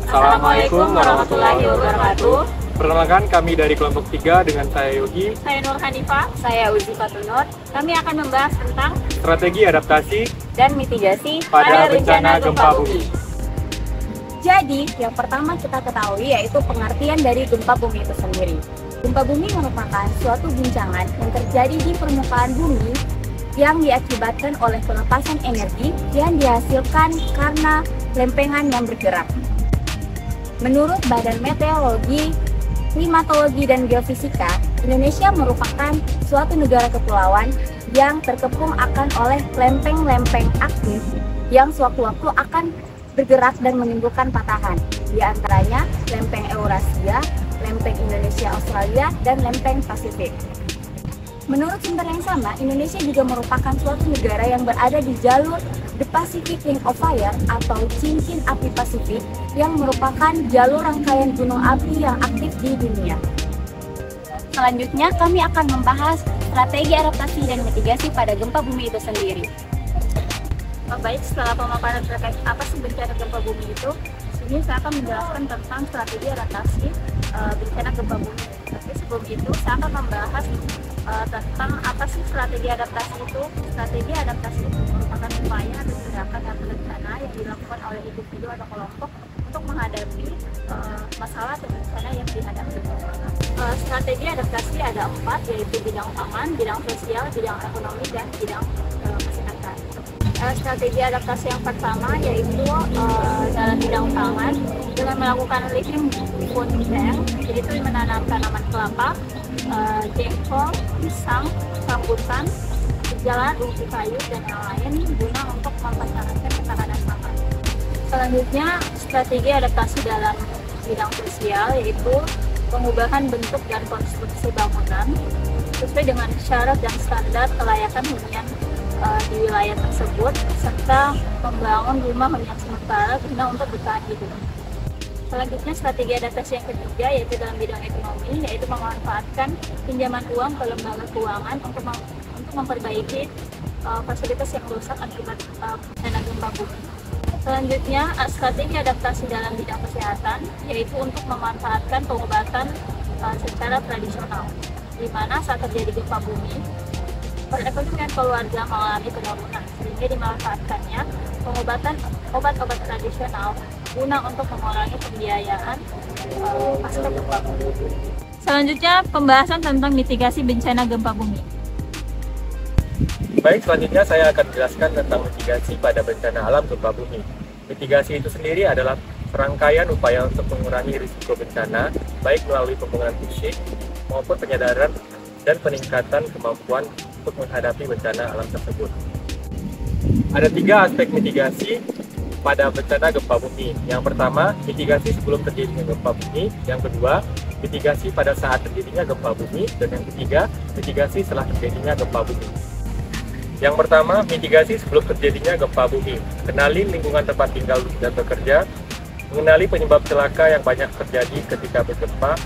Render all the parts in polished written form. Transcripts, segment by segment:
Assalamualaikum warahmatullahi wabarakatuh. Perkenalkan, kami dari kelompok 3 dengan saya Yogi. Saya Nur Hanifah. Saya Uzi Fatunur. Kami akan membahas tentang Strategi adaptasi dan mitigasi pada bencana gempa bumi. Jadi, yang pertama kita ketahui yaitu pengertian dari gempa bumi itu sendiri. Gempa bumi merupakan suatu guncangan yang terjadi di permukaan bumi yang diakibatkan oleh pelepasan energi yang dihasilkan karena lempengan yang bergerak. Menurut Badan Meteorologi, Klimatologi, dan Geofisika, Indonesia merupakan suatu negara kepulauan yang terkepung akan oleh lempeng-lempeng aktif yang sewaktu-waktu akan bergerak dan menimbulkan patahan. Di antaranya lempeng Eurasia, lempeng Indonesia Australia, dan lempeng Pasifik. Menurut sumber yang sama, Indonesia juga merupakan suatu negara yang berada di jalur The Pacific Ring of Fire atau cincin api Pasifik yang merupakan jalur rangkaian gunung api yang aktif di dunia. Selanjutnya, kami akan membahas strategi adaptasi dan mitigasi pada gempa bumi itu sendiri. Baik, setelah pemaparan terkait apa sih bencana gempa bumi itu, sini saya akan menjelaskan tentang strategi adaptasi bencana gempa bumi. Tapi sebelum itu, saya akan membahas tentang apa sih strategi adaptasi itu. Strategi adaptasi itu merupakan upaya atau tindakan yang berencana yang dilakukan oleh individu atau kelompok untuk menghadapi masalah atau bencana yang dihadapi. Strategi adaptasi ada 4, yaitu bidang pangan, bidang sosial, bidang ekonomi, dan bidang kesehatan. Strategi adaptasi yang pertama yaitu dalam bidang pangan dengan melakukan living food bank, yaitu menanam tanaman kelapa, jengkol, pisang, rambutan, jalan, ubi kayu, dan yang lain guna untuk mempertahankan ketahanan pangan. Selanjutnya, strategi adaptasi dalam bidang sosial yaitu pengubahan bentuk dan konstruksi bangunan sesuai dengan syarat dan standar kelayakan hunian di wilayah tersebut, serta membangun rumah hunian sementara guna untuk bertahan hidup. Selanjutnya, strategi adaptasi yang ketiga yaitu dalam bidang ekonomi, yaitu memanfaatkan pinjaman uang ke lembaga keuangan untuk memperbaiki fasilitas yang rusak akibat bencana gempa bumi. Selanjutnya, strategi adaptasi dalam bidang kesehatan yaitu untuk memanfaatkan pengobatan secara tradisional, di mana saat terjadi gempa bumi, perekonomian keluarga mengalami penurunan, sehingga dimanfaatkannya pengobatan obat-obat tradisional guna untuk mengurangi pembiayaan pasca gempa bumi. Selanjutnya, pembahasan tentang mitigasi bencana gempa bumi. Baik, selanjutnya saya akan menjelaskan tentang mitigasi pada bencana alam gempa bumi. Mitigasi itu sendiri adalah serangkaian upaya untuk mengurangi risiko bencana, baik melalui pembangunan fisik maupun penyadaran dan peningkatan kemampuan untuk menghadapi bencana alam tersebut. Ada 3 aspek mitigasi pada bencana gempa bumi. Yang pertama, mitigasi sebelum terjadinya gempa bumi. Yang kedua, mitigasi pada saat terjadinya gempa bumi. Dan yang ketiga, mitigasi setelah terjadinya gempa bumi. Yang pertama, mitigasi sebelum terjadinya gempa bumi. Kenali lingkungan tempat tinggal dan bekerja, mengenali penyebab celaka yang banyak terjadi ketika bergempa,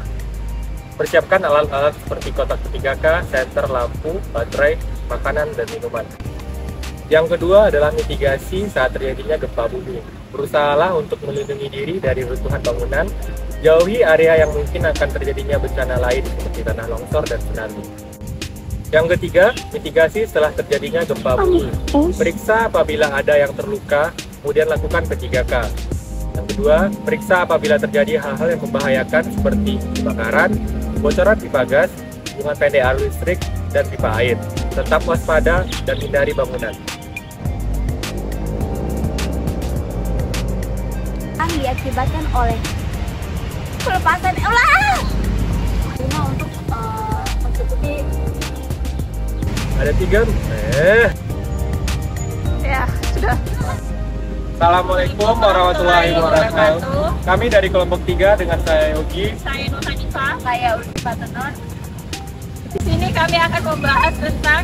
persiapkan alat-alat seperti kotak 3K, senter, lampu, baterai, makanan, dan minuman. Yang kedua adalah mitigasi saat terjadinya gempa bumi. Berusahalah untuk melindungi diri dari runtuhan bangunan, jauhi area yang mungkin akan terjadinya bencana lain seperti tanah longsor dan tsunami. Yang ketiga, mitigasi setelah terjadinya gempa bumi. Periksa apabila ada yang terluka, kemudian lakukan P3K. Yang kedua, periksa apabila terjadi hal-hal yang membahayakan seperti kebakaran, bocoran pipa gas, hubungan pendek arus listrik, dan pipa air. Tetap waspada dan hindari bangunan. Diakibatkan oleh pelepasan guna untuk mencukupi. Ada 3. Ya, sudah. Assalamualaikum warahmatullahi wabarakatuh. Kami dari kelompok 3 dengan saya Yogi. Saya Nur Hanifah. Saya Uzi Fatunur. Di sini kami akan membahas tentang